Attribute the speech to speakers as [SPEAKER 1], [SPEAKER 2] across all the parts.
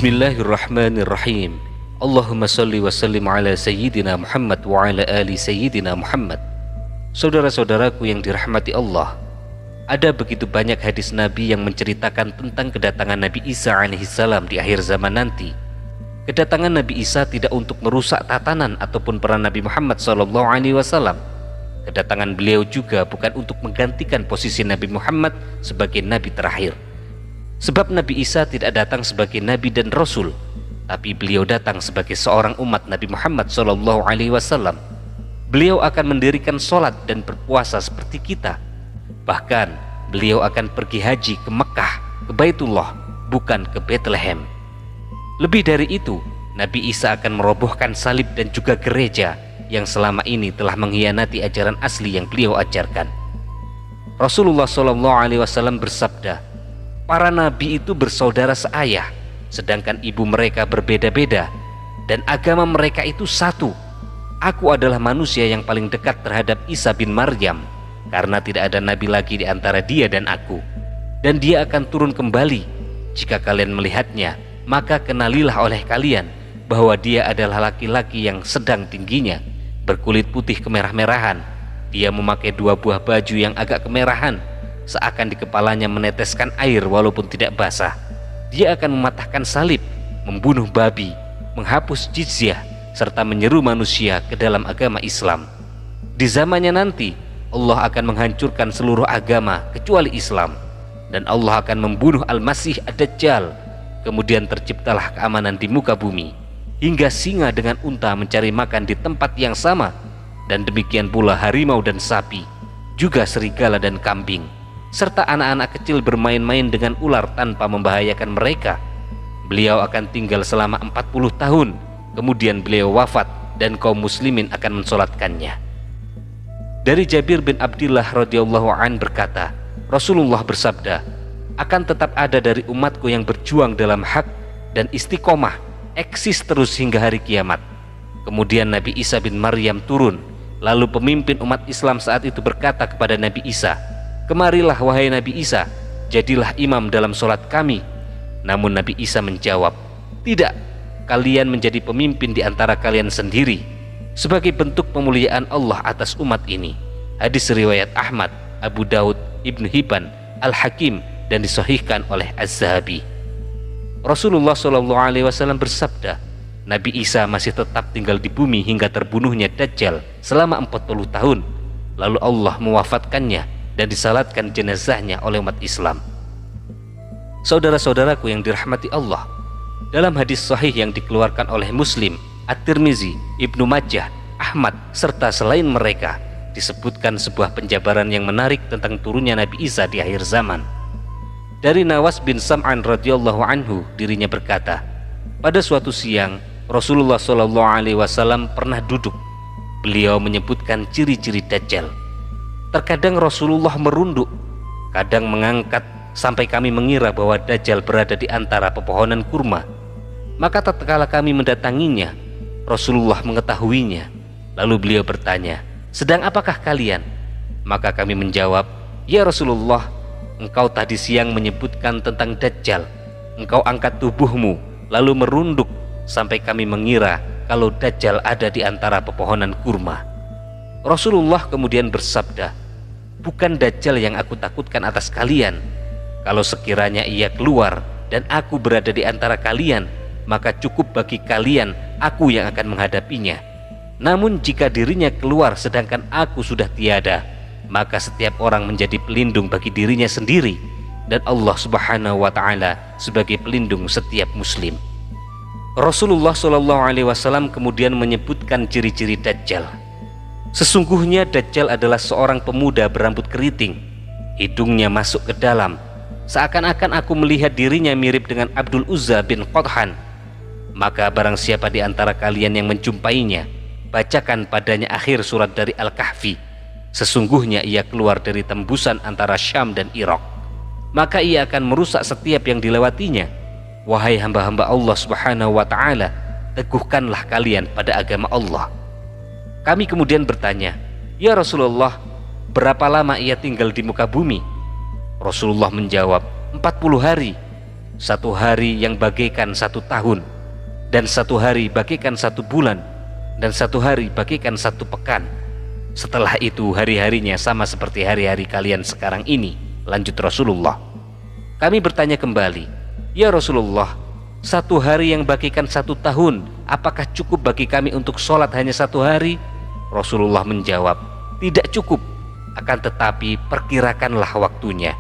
[SPEAKER 1] Bismillahirrahmanirrahim. Allahumma salli wa sallim ala Sayyidina Muhammad wa ala ali Sayyidina Muhammad. Saudara-saudaraku yang dirahmati Allah, ada begitu banyak hadis Nabi yang menceritakan tentang kedatangan Nabi Isa alaihissalam di akhir zaman nanti. Kedatangan Nabi Isa tidak untuk merusak tatanan ataupun peran Nabi Muhammad SAW. Kedatangan beliau juga bukan untuk menggantikan posisi Nabi Muhammad sebagai Nabi terakhir. Sebab Nabi Isa tidak datang sebagai Nabi dan Rasul, tapi beliau datang sebagai seorang umat Nabi Muhammad SAW. Beliau akan mendirikan sholat dan berpuasa seperti kita. Bahkan beliau akan pergi haji ke Mekah, ke Baitullah, bukan ke Bethlehem. Lebih dari itu, Nabi Isa akan merobohkan salib dan juga gereja yang selama ini telah mengkhianati ajaran asli yang beliau ajarkan. Rasulullah SAW bersabda, para nabi itu bersaudara seayah, sedangkan ibu mereka berbeda-beda, dan agama mereka itu satu. Aku adalah manusia yang paling dekat terhadap Isa bin Maryam, karena tidak ada nabi lagi di antara dia dan aku. Dan dia akan turun kembali. Jika kalian melihatnya, maka kenalilah oleh kalian bahwa dia adalah laki-laki yang sedang tingginya, berkulit putih kemerah-merahan. Dia memakai 2 buah baju yang agak kemerahan, seakan di kepalanya meneteskan air walaupun tidak basah. Dia akan mematahkan salib, membunuh babi, menghapus jizyah, serta menyeru manusia ke dalam agama Islam. Di zamannya nanti, Allah akan menghancurkan seluruh agama kecuali Islam, dan Allah akan membunuh Al-Masih Ad-Dajjal. Kemudian terciptalah keamanan di muka bumi, hingga singa dengan unta mencari makan di tempat yang sama, dan demikian pula harimau dan sapi, juga serigala dan kambing, serta anak-anak kecil bermain-main dengan ular tanpa membahayakan mereka. Beliau akan tinggal selama 40 tahun, kemudian beliau wafat dan kaum muslimin akan mensolatkannya. Dari Jabir bin Abdillah radhiyallahu an berkata, Rasulullah bersabda, akan tetap ada dari umatku yang berjuang dalam hak dan istiqomah, eksis terus hingga hari kiamat. Kemudian Nabi Isa bin Maryam turun, lalu pemimpin umat Islam saat itu berkata kepada Nabi Isa, kemarilah wahai Nabi Isa, jadilah imam dalam sholat kami. Namun Nabi Isa menjawab, tidak, kalian menjadi pemimpin di antara kalian sendiri, sebagai bentuk pemuliaan Allah atas umat ini. Hadis riwayat Ahmad, Abu Daud, Ibnu Hibban, Al-Hakim, dan disahihkan oleh Az-Zahabi. Rasulullah SAW bersabda, Nabi Isa masih tetap tinggal di bumi hingga terbunuhnya Dajjal selama 40 tahun. Lalu Allah mewafatkannya dan disalatkan jenazahnya oleh umat Islam. Saudara-saudaraku yang dirahmati Allah, dalam hadis sahih yang dikeluarkan oleh Muslim, At-Tirmizi, Ibnu Majah, Ahmad, serta selain mereka, disebutkan sebuah penjabaran yang menarik tentang turunnya Nabi Isa di akhir zaman. Dari Nawas bin Sam'an radhiyallahu anhu, dirinya berkata, pada suatu siang Rasulullah SAW pernah duduk. Beliau menyebutkan ciri-ciri Dajjal. Terkadang Rasulullah merunduk, kadang mengangkat, sampai kami mengira bahwa Dajjal berada di antara pepohonan kurma. Maka tatkala kami mendatanginya, Rasulullah mengetahuinya. Lalu beliau bertanya, sedang apakah kalian? Maka kami menjawab, ya Rasulullah, engkau tadi siang menyebutkan tentang Dajjal. Engkau angkat tubuhmu lalu merunduk sampai kami mengira kalau Dajjal ada di antara pepohonan kurma. Rasulullah kemudian bersabda, bukan Dajjal yang aku takutkan atas kalian. Kalau sekiranya ia keluar dan aku berada di antara kalian, maka cukup bagi kalian aku yang akan menghadapinya. Namun jika dirinya keluar sedangkan aku sudah tiada, maka setiap orang menjadi pelindung bagi dirinya sendiri, dan Allah Subhanahu wa ta'ala sebagai pelindung setiap muslim. Rasulullah SAW kemudian menyebutkan ciri-ciri Dajjal. Sesungguhnya Dajjal adalah seorang pemuda berambut keriting, hidungnya masuk ke dalam, seakan-akan aku melihat dirinya mirip dengan Abdul Uzza bin Qadhan. Maka barang siapa di antara kalian yang menjumpainya, bacakan padanya akhir surat dari Al-Kahfi. Sesungguhnya ia keluar dari tembusan antara Syam dan Irak, maka ia akan merusak setiap yang dilewatinya. Wahai hamba-hamba Allah Subhanahu wa ta'ala, teguhkanlah kalian pada agama Allah. Kami kemudian bertanya, ya Rasulullah, berapa lama ia tinggal di muka bumi? Rasulullah menjawab, 40 hari. satu hari yang bagaikan satu tahun, dan satu hari bagaikan satu bulan, dan satu hari bagaikan satu pekan. Setelah itu hari-harinya sama seperti hari-hari kalian sekarang ini. Lanjut Rasulullah. Kami bertanya kembali, ya Rasulullah, satu hari yang bagaikan satu tahun, apakah cukup bagi kami untuk sholat hanya satu hari? Rasulullah menjawab, tidak cukup, akan tetapi perkirakanlah waktunya.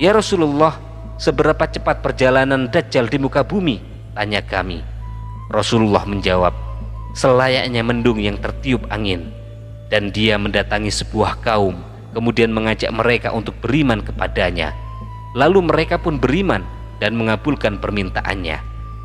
[SPEAKER 1] Ya Rasulullah, seberapa cepat perjalanan Dajjal di muka bumi? Tanya kami. Rasulullah menjawab, selayaknya mendung yang tertiup angin. Dan dia mendatangi sebuah kaum, kemudian mengajak mereka untuk beriman kepadanya. Lalu mereka pun beriman dan mengabulkan permintaannya.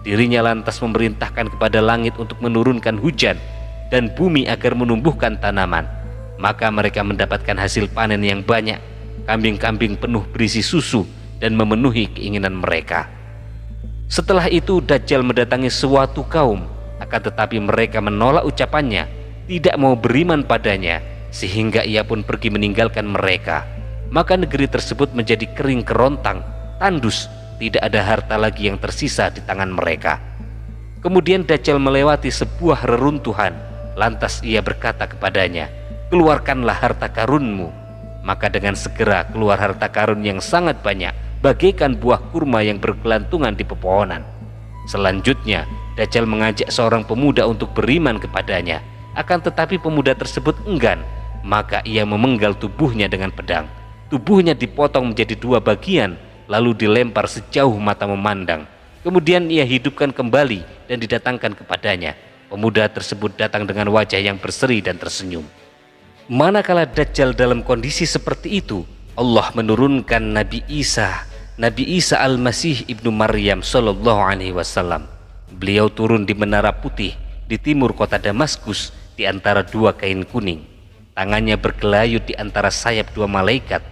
[SPEAKER 1] Dirinya lantas memerintahkan kepada langit untuk menurunkan hujan dan bumi agar menumbuhkan tanaman. Maka mereka mendapatkan hasil panen yang banyak, kambing-kambing penuh berisi susu dan memenuhi keinginan mereka. Setelah itu Dajjal mendatangi suatu kaum, akan tetapi mereka menolak ucapannya, tidak mau beriman padanya, sehingga ia pun pergi meninggalkan mereka. Maka negeri tersebut menjadi kering kerontang, tandus, tidak ada harta lagi yang tersisa di tangan mereka. Kemudian Dajjal melewati sebuah reruntuhan, lantas ia berkata kepadanya, keluarkanlah harta karunmu. Maka dengan segera keluar harta karun yang sangat banyak, bagaikan buah kurma yang bergelantungan di pepohonan. Selanjutnya Dajjal mengajak seorang pemuda untuk beriman kepadanya, akan tetapi pemuda tersebut enggan. Maka ia memenggal tubuhnya dengan pedang. Tubuhnya dipotong menjadi dua bagian, lalu dilempar sejauh mata memandang. Kemudian ia hidupkan kembali dan didatangkan kepadanya. Pemuda tersebut datang dengan wajah yang berseri dan tersenyum. Manakala Dajjal dalam kondisi seperti itu, Allah menurunkan Nabi Isa Al-Masih ibnu Maryam sallallahu alaihi wasallam. Beliau turun di Menara Putih di timur kota Damaskus di antara dua kain kuning. Tangannya bergelayut di antara sayap dua malaikat.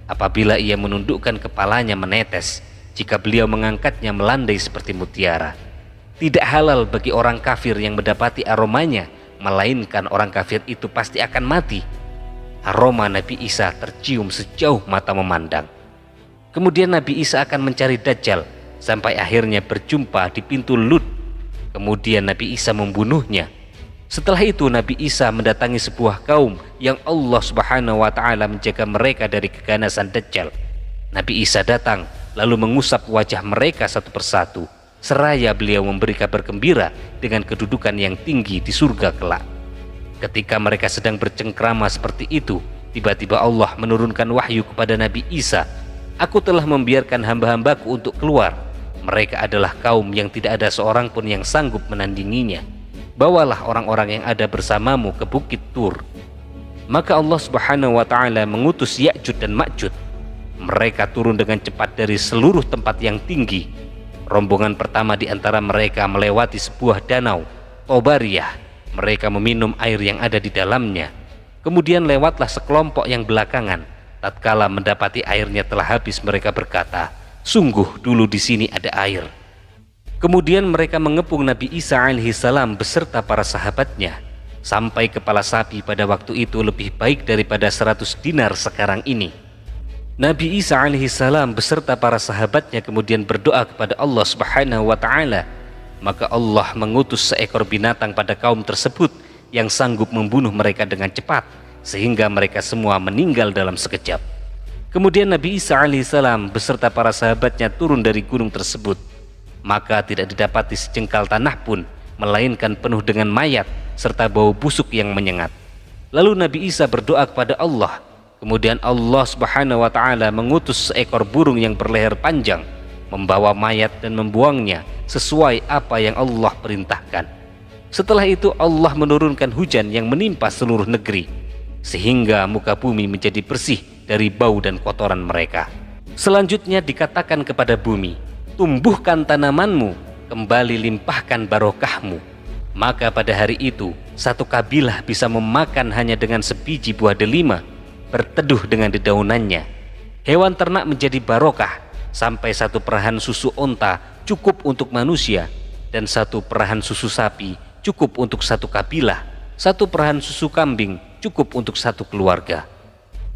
[SPEAKER 1] Apabila ia menundukkan kepalanya menetes, jika beliau mengangkatnya melandai seperti mutiara. Tidak halal bagi orang kafir yang mendapati aromanya, melainkan orang kafir itu pasti akan mati. Aroma Nabi Isa tercium sejauh mata memandang. Kemudian Nabi Isa akan mencari Dajjal sampai akhirnya berjumpa di pintu Lut. Kemudian Nabi Isa membunuhnya. Setelah itu Nabi Isa mendatangi sebuah kaum yang Allah Subhanahu wa taala menjaga mereka dari keganasan Dajjal. Nabi Isa datang lalu mengusap wajah mereka satu persatu, seraya beliau memberi kabar gembira dengan kedudukan yang tinggi di surga kelak. Ketika mereka sedang bercengkrama seperti itu, tiba-tiba Allah menurunkan wahyu kepada Nabi Isa, aku telah membiarkan hamba-hambaku untuk keluar. Mereka adalah kaum yang tidak ada seorang pun yang sanggup menandinginya. Bawalah orang-orang yang ada bersamamu ke bukit Tur. Maka Allah Subhanahu wa taala mengutus Ya'juj dan Ma'juj. Mereka turun dengan cepat dari seluruh tempat yang tinggi. Rombongan pertama di antara mereka melewati sebuah danau, Tobariyah. Mereka meminum air yang ada di dalamnya. Kemudian lewatlah sekelompok yang belakangan. Tatkala mendapati airnya telah habis, mereka berkata, sungguh dulu di sini ada air. Kemudian mereka mengepung Nabi Isa alaihissalam beserta para sahabatnya, sampai kepala sapi pada waktu itu lebih baik daripada 100 dinar sekarang ini. Nabi Isa alaihissalam beserta para sahabatnya kemudian berdoa kepada Allah Subhanahu wa taala. Maka Allah mengutus seekor binatang pada kaum tersebut yang sanggup membunuh mereka dengan cepat, sehingga mereka semua meninggal dalam sekejap. Kemudian Nabi Isa alaihissalam beserta para sahabatnya turun dari gunung tersebut. Maka tidak didapati sejengkal tanah pun, melainkan penuh dengan mayat serta bau busuk yang menyengat. Lalu Nabi Isa berdoa kepada Allah. Kemudian Allah Subhanahu wa taala mengutus seekor burung yang berleher panjang, membawa mayat dan membuangnya sesuai apa yang Allah perintahkan. Setelah itu Allah menurunkan hujan yang menimpa seluruh negeri, sehingga muka bumi menjadi bersih dari bau dan kotoran mereka. Selanjutnya dikatakan kepada bumi, tumbuhkan tanamanmu, kembali limpahkan barokahmu. Maka pada hari itu satu kabilah bisa memakan hanya dengan sebiji buah delima, berteduh dengan dedaunannya. Hewan ternak menjadi barokah, sampai satu perahan susu onta cukup untuk manusia, dan satu perahan susu sapi cukup untuk satu kabilah, satu perahan susu kambing cukup untuk satu keluarga.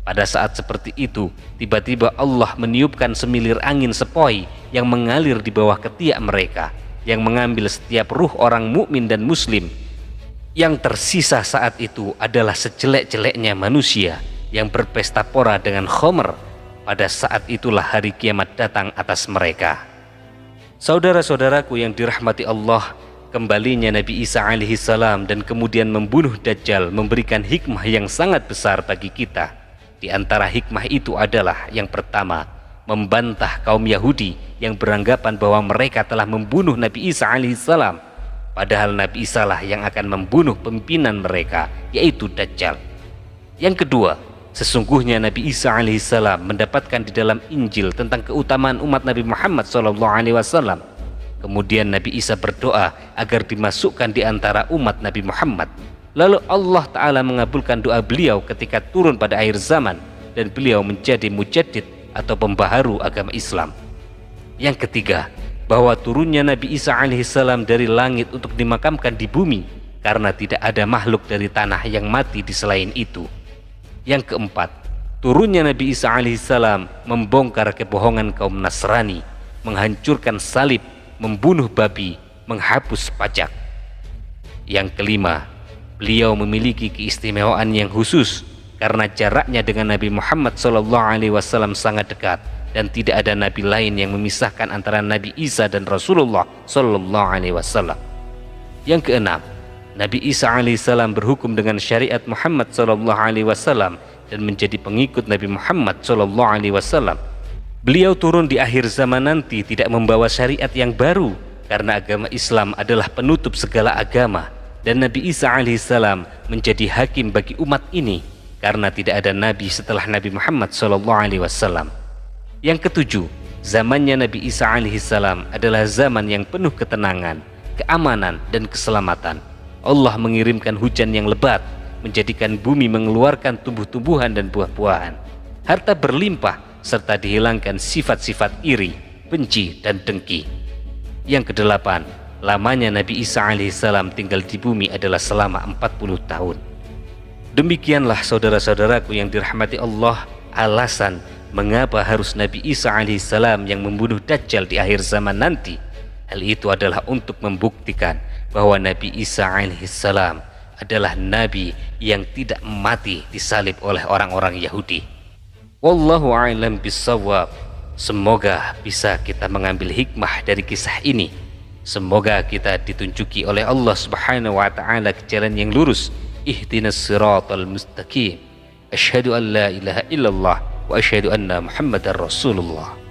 [SPEAKER 1] Pada saat seperti itu, tiba-tiba Allah meniupkan semilir angin sepoi yang mengalir di bawah ketiak mereka, yang mengambil setiap ruh orang mukmin dan muslim. Yang tersisa saat itu adalah sejelek-jeleknya manusia yang berpesta pora dengan khomer. Pada saat itulah hari kiamat datang atas mereka. Saudara-saudaraku yang dirahmati Allah, kembalinya Nabi Isa alaihissalam dan kemudian membunuh Dajjal memberikan hikmah yang sangat besar bagi kita. Di antara hikmah itu adalah yang pertama, membantah kaum Yahudi yang beranggapan bahwa mereka telah membunuh Nabi Isa alaihissalam. Padahal Nabi Isa lah yang akan membunuh pimpinan mereka, yaitu Dajjal. Yang kedua, sesungguhnya Nabi Isa alaihissalam mendapatkan di dalam Injil tentang keutamaan umat Nabi Muhammad SAW. Kemudian Nabi Isa berdoa agar dimasukkan di antara umat Nabi Muhammad. Lalu Allah Ta'ala mengabulkan doa beliau ketika turun pada akhir zaman dan beliau menjadi mujaddid atau pembaharu agama Islam. Yang ketiga, bahwa turunnya Nabi Isa alaihissalam dari langit untuk dimakamkan di bumi karena tidak ada makhluk dari tanah yang mati di selain itu. Yang keempat, turunnya Nabi Isa alaihissalam membongkar kebohongan kaum Nasrani, menghancurkan salib, membunuh babi, menghapus pajak. Yang kelima, beliau memiliki keistimewaan yang khusus karena jaraknya dengan Nabi Muhammad SAW sangat dekat dan tidak ada nabi lain yang memisahkan antara Nabi Isa dan Rasulullah SAW. Yang keenam, Nabi Isa alaihissalam berhukum dengan syariat Muhammad SAW dan menjadi pengikut Nabi Muhammad SAW. Beliau turun di akhir zaman nanti tidak membawa syariat yang baru karena agama Islam adalah penutup segala agama, dan Nabi Isa alaihissalam menjadi hakim bagi umat ini karena tidak ada nabi setelah Nabi Muhammad SAW. Yang ketujuh, zamannya Nabi Isa alaihissalam adalah zaman yang penuh ketenangan, keamanan, dan keselamatan. Allah mengirimkan hujan yang lebat, menjadikan bumi mengeluarkan tumbuh-tumbuhan dan buah-buahan. Harta berlimpah, serta dihilangkan sifat-sifat iri, benci, dan dengki. Yang kedelapan, lamanya Nabi Isa alaihissalam tinggal di bumi adalah selama 40 tahun. Demikianlah saudara-saudaraku yang dirahmati Allah, alasan mengapa harus Nabi Isa alaihissalam yang membunuh Dajjal di akhir zaman nanti. Hal itu adalah untuk membuktikan bahwa Nabi Isa alaihissalam adalah nabi yang tidak mati disalib oleh orang-orang Yahudi. Wallahu a'lam bissawab. Semoga bisa kita mengambil hikmah dari kisah ini. Semoga kita ditunjuki oleh Allah Subhanahu wa taala ke jalan yang lurus. Ihdinas siratal mustaqim. Asyhadu an la ilaha illallah wa asyhadu anna Muhammadar Rasulullah.